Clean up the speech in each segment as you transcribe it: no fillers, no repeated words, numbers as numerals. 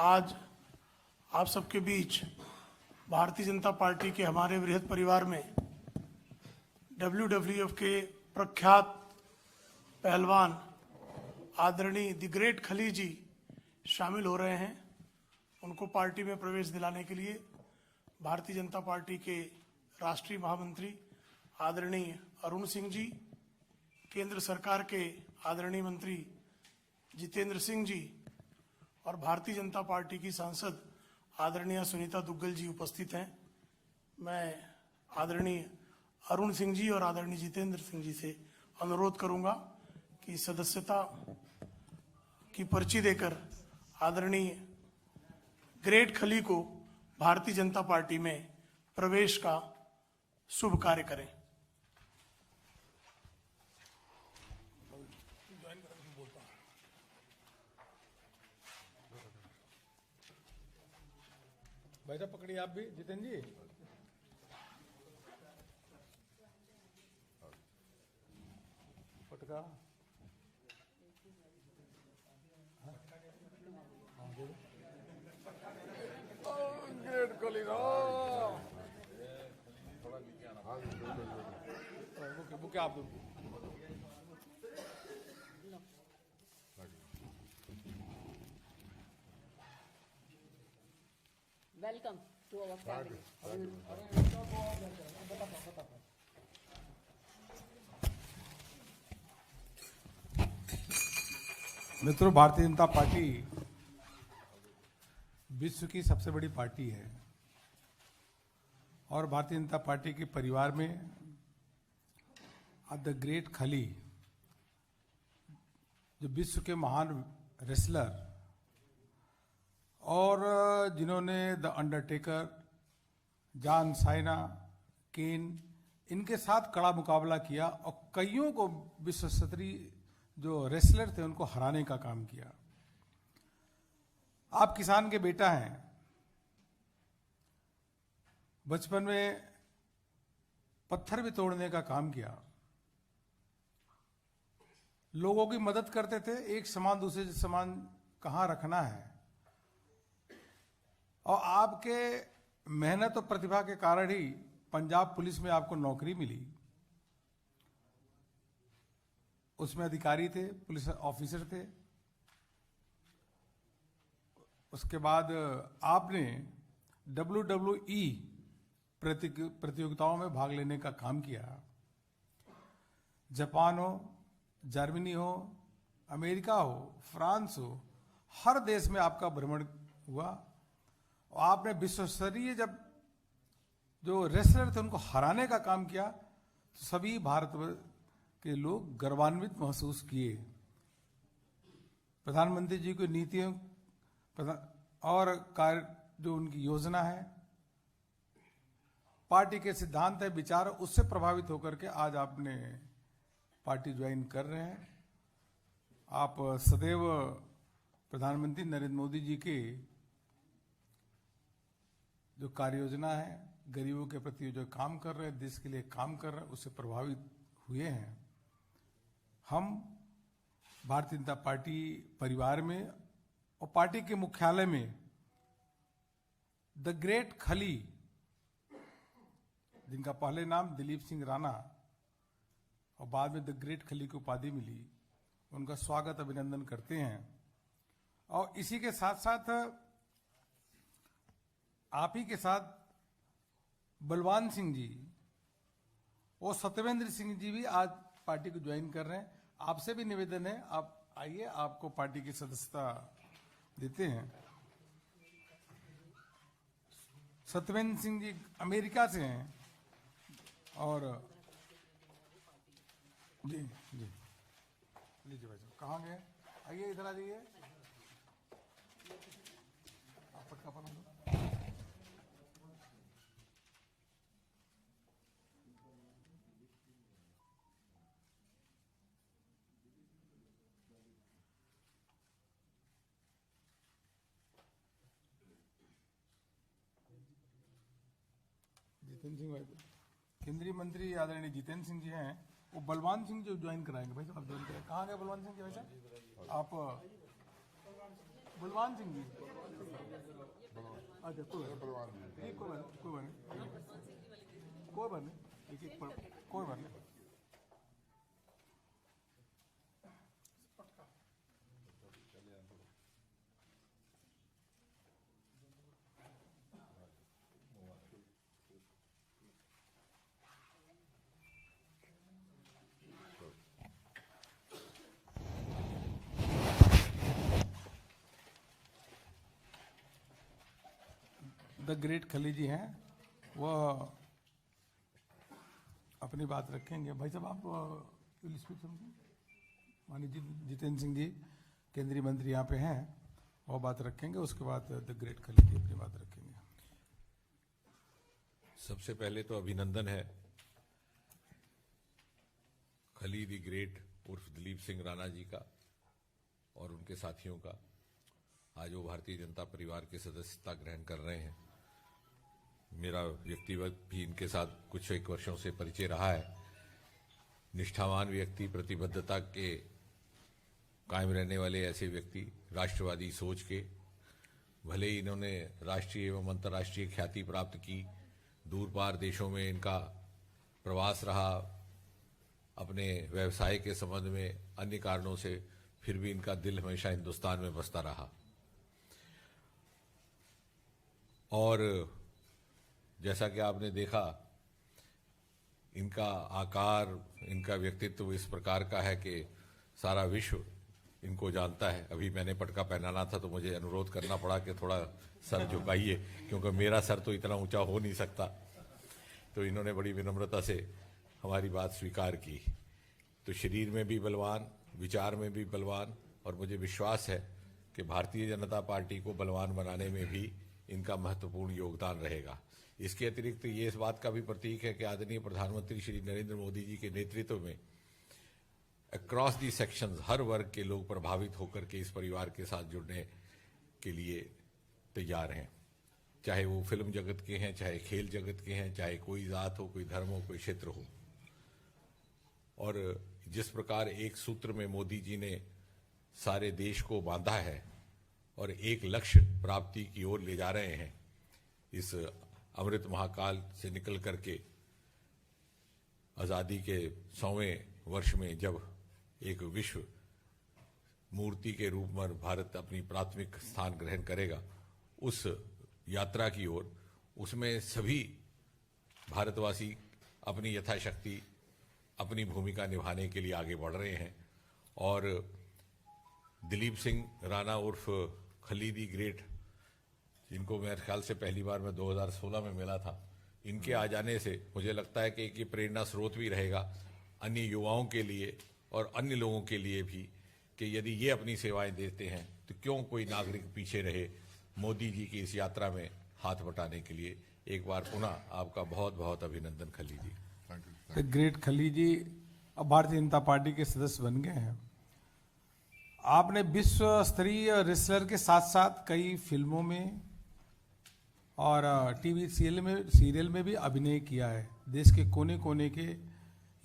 आज आप सबके बीच भारतीय जनता पार्टी के हमारे वृहद परिवार में WWF के प्रख्यात पहलवान आदरणीय द ग्रेट खली जी शामिल हो रहे हैं। उनको पार्टी में प्रवेश दिलाने के लिए भारतीय जनता पार्टी के राष्ट्रीय महामंत्री आदरणीय अरुण सिंह जी, केंद्र सरकार के आदरणीय मंत्री जितेंद्र सिंह जी और भारतीय जनता पार्टी की सांसद आदरणीय सुनीता दुग्गल जी उपस्थित हैं। मैं आदरणीय अरुण सिंह जी और आदरणीय जितेंद्र सिंह जी से अनुरोध करूंगा कि सदस्यता की पर्ची देकर आदरणीय ग्रेट खली को भारतीय जनता पार्टी में प्रवेश का शुभ कार्य करें। भाई साहब पकड़िए, आप भी जितेंद्र जी। पटका ग्रेट कोहली बुके आप Welcome to our family. मित्रों, भारतीय जनता पार्टी विश्व की सबसे बड़ी पार्टी है और भारतीय जनता पार्टी के परिवार में द ग्रेट खली जो विश्व के महान रेसलर और जिन्होंने द अंडरटेकर, जॉन साइना, केन, इनके साथ कड़ा मुकाबला किया और कईयों को विश्व स्तरीय जो रेसलर थे उनको हराने का काम किया। आप किसान के बेटा हैं, बचपन में पत्थर भी तोड़ने का काम किया, लोगों की मदद करते थे, एक सामान दूसरे सामान कहाँ रखना है, और आपके मेहनत और प्रतिभा के कारण ही पंजाब पुलिस में आपको नौकरी मिली। उसमें अधिकारी थे, पुलिस ऑफिसर थे। उसके बाद आपने WWE प्रतियोगिताओं में भाग लेने का काम किया। जापान हो, जर्मनी हो, अमेरिका हो, फ्रांस हो, हर देश में आपका भ्रमण हुआ और आपने विश्व स्तरीय जब जो रेसलर थे उनको हराने का काम किया तो सभी भारत के लोग गर्वान्वित महसूस किए। प्रधानमंत्री जी की नीतियों और कार्य जो उनकी योजना है, पार्टी के सिद्धांत है, विचार, उससे प्रभावित होकर के आज आपने पार्टी ज्वाइन कर रहे हैं। आप सदैव प्रधानमंत्री नरेंद्र मोदी जी के जो कार्य योजना है, गरीबों के प्रति जो काम कर रहे हैं, देश के लिए काम कर रहे हैं, उससे प्रभावित हुए हैं। हम भारतीय जनता पार्टी परिवार में और पार्टी के मुख्यालय में द ग्रेट खली, जिनका पहले नाम दिलीप सिंह राणा और बाद में द ग्रेट खली की उपाधि मिली, उनका स्वागत अभिनंदन करते हैं। और इसी के साथ साथ आप ही के साथ बलवान सिंह जी और सत्यवेंद्र सिंह जी भी आज पार्टी को ज्वाइन कर रहे हैं। आपसे भी निवेदन है, आप आइए, आपको पार्टी की सदस्यता देते हैं। सत्यवेंद्र सिंह जी अमेरिका से हैं और जी जी लीजिए भाई साहब, कहाँ गए? आइए, इधर आ जाइए। आप पटका पकड़ लो। जितेंद्र सिंह भाई, केंद्रीय मंत्री आदरणीय जितेंद्र सिंह जी हैं, वो बलवान सिंह जो ज्वाइन कराएंगे। भाई साहब आप ज्वाइन करें। कहाँ गए बलवान सिंह जी? भाई साहब आप बलवान सिंह जी। अच्छा कोई बात नहीं, कोई बात नहीं, कोई बात नहीं। द ग्रेट खलीजी हैं, वो अपनी बात रखेंगे। भाई साहब आप विल स्पीक समथिंग। माननीय जितेंद्र सिंह जी केंद्रीय मंत्री यहाँ पे हैं, वो बात रखेंगे, उसके बाद द ग्रेट खलीजी अपनी बात रखेंगे। सबसे पहले तो अभिनंदन है खली द ग्रेट उर्फ दिलीप सिंह राणा जी का और उनके साथियों का। आज वो भारतीय जनता परिवार के सदस्यता ग्रहण कर रहे हैं। मेरा व्यक्तिगत भी इनके साथ कुछ एक वर्षों से परिचय रहा है। निष्ठावान व्यक्ति, प्रतिबद्धता के कायम रहने वाले ऐसे व्यक्ति, राष्ट्रवादी सोच के। भले ही इन्होंने राष्ट्रीय एवं अंतर्राष्ट्रीय ख्याति प्राप्त की, दूर पार देशों में इनका प्रवास रहा, अपने व्यवसाय के संबंध में अन्य कारणों से, फिर भी इनका दिल हमेशा हिंदुस्तान में बसता रहा। और जैसा कि आपने देखा, इनका आकार, इनका व्यक्तित्व इस प्रकार का है कि सारा विश्व इनको जानता है। अभी मैंने पटका पहनाना था तो मुझे अनुरोध करना पड़ा कि थोड़ा सर झुकाइए, क्योंकि मेरा सर तो इतना ऊंचा हो नहीं सकता। तो इन्होंने बड़ी विनम्रता से हमारी बात स्वीकार की। तो शरीर में भी बलवान, विचार में भी बलवान, और मुझे विश्वास है कि भारतीय जनता पार्टी को बलवान बनाने में भी इनका महत्वपूर्ण योगदान रहेगा। इसके अतिरिक्त ये इस बात का भी प्रतीक है कि आदरणीय प्रधानमंत्री श्री नरेंद्र मोदी जी के नेतृत्व में अक्रॉस दी सेक्शंस हर वर्ग के लोग प्रभावित होकर के इस परिवार के साथ जुड़ने के लिए तैयार हैं। चाहे वो फिल्म जगत के हैं, चाहे खेल जगत के हैं, चाहे कोई जात हो, कोई धर्म हो, कोई क्षेत्र हो। और जिस प्रकार एक सूत्र में मोदी जी ने सारे देश को बांधा है और एक लक्ष्य प्राप्ति की ओर ले जा रहे हैं, इस अमृत महाकाल से निकल करके आज़ादी के 100वें वर्ष में जब एक विश्व मूर्ति के रूप में भारत अपनी प्राथमिक स्थान ग्रहण करेगा, उस यात्रा की ओर, उसमें सभी भारतवासी अपनी यथाशक्ति अपनी भूमिका निभाने के लिए आगे बढ़ रहे हैं। और दिलीप सिंह राणा उर्फ खली दी ग्रेट, जिनको मेरे ख्याल से पहली बार मैं 2016 में मिला था, इनके आ जाने से मुझे लगता है कि एक ये प्रेरणा स्रोत भी रहेगा अन्य युवाओं के लिए और अन्य लोगों के लिए भी, कि यदि ये अपनी सेवाएं देते हैं तो क्यों कोई नागरिक पीछे रहे मोदी जी की इस यात्रा में हाथ बटाने के लिए। एक बार पुनः आपका बहुत बहुत अभिनंदन खली जी। ग्रेट खली जी अब भारतीय जनता पार्टी के सदस्य बन गए हैं। आपने विश्व स्तरीय रेसलर के साथ साथ कई फिल्मों में और टीवी सीरियल में भी अभिनय किया है। देश के कोने कोने के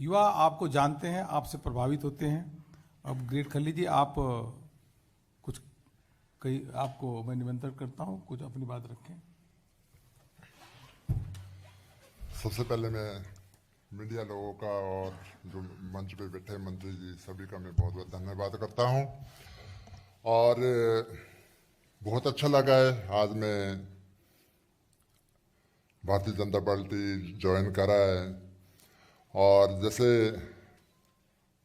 युवा आपको जानते हैं, आपसे प्रभावित होते हैं। अब ग्रेट खली जी, आप कुछ आपको मैं निमंत्रण करता हूं, कुछ अपनी बात रखें। सबसे पहले मैं मीडिया लोगों का और जो मंच पे बैठे मंत्री जी सभी का मैं बहुत बहुत धन्यवाद करता हूं। और बहुत अच्छा लगा है आज मैं भारतीय जनता पार्टी ज्वाइन करा है। और जैसे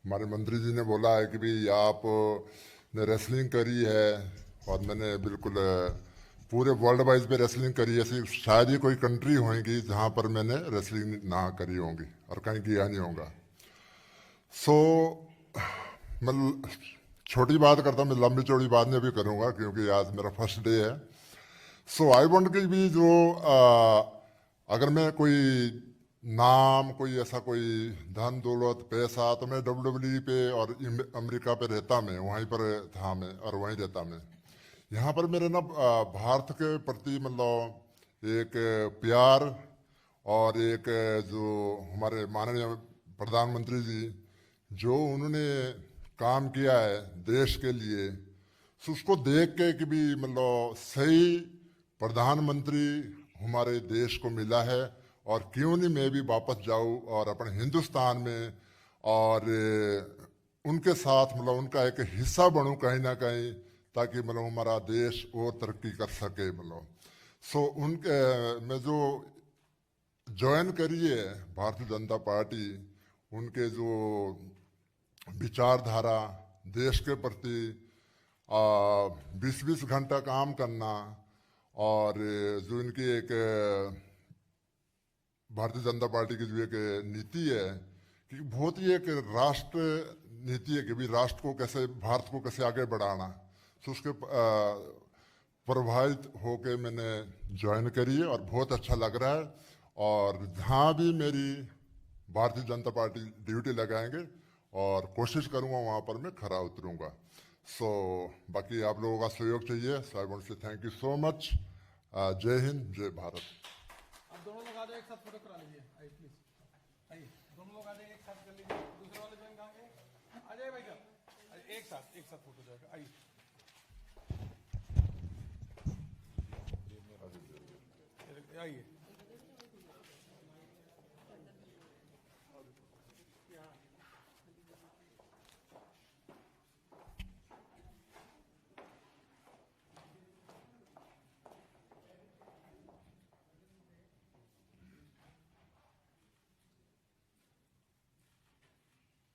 हमारे मंत्री जी ने बोला है कि भाई आपने रेसलिंग करी है, और मैंने बिल्कुल पूरे वर्ल्ड वाइज पे रेसलिंग करी है। ऐसी शायद ही कोई कंट्री होगी जहाँ पर मैंने रेसलिंग ना करी होगी और कहीं किया नहीं होगा। सो मैं छोटी बात करता हूँ, मैं लंबी चौड़ी बात नहीं भी करूँगा क्योंकि आज मेरा फर्स्ट डे है। सो आई वांट कि भी जो अगर मैं कोई नाम, कोई ऐसा कोई धन दौलत पैसा, तो मैं WWE पे और अमेरिका पे रहता, मैं वहीं पर था मैं और वहीं रहता मैं। यहाँ पर मेरे ना भारत के प्रति मतलब एक प्यार और एक जो हमारे माननीय प्रधानमंत्री जी जो उन्होंने काम किया है देश के लिए, सो उसको देख के कि भी मतलब सही प्रधानमंत्री हमारे देश को मिला है, और क्यों नहीं मैं भी वापस जाऊं और अपने हिंदुस्तान में और उनके साथ मतलब उनका एक हिस्सा बनूं कहीं ना कहीं, ताकि मतलब हमारा देश और तरक्की कर सके। मतलब सो उनके मैं जो ज्वाइन करी है भारतीय जनता पार्टी, उनके जो विचारधारा, देश के प्रति 20-20 घंटा काम करना, और जो इनकी एक भारतीय जनता पार्टी की जो एक नीति है कि बहुत ही एक राष्ट्र नीति है कि भी राष्ट्र को कैसे, भारत को कैसे आगे बढ़ाना, तो उसके प्रभावित होके मैंने ज्वाइन करी है और बहुत अच्छा लग रहा है। और जहाँ भी मेरी भारतीय जनता पार्टी ड्यूटी लगाएंगे और कोशिश करूँगा वहाँ पर मैं खरा उतरूँगा। सो बाकी आप लोगों का सहयोग चाहिए। So I want say thank you so much. जय हिंद, जय भारत। अब दोनों लोग आ जाए, एक साथ फोटो करा लीजिए, आइए प्लीज, आइए दोनों लोग आ जाए, एक साथ कर लीजिए। दूसरे वाले जन कहाँ गए? आ जाइए भाई साहब, एक साथ फोटो जाएगा, आइए। आइए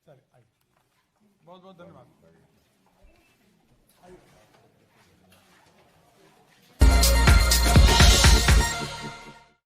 सर, आइए, बहुत बहुत धन्यवाद। आइए।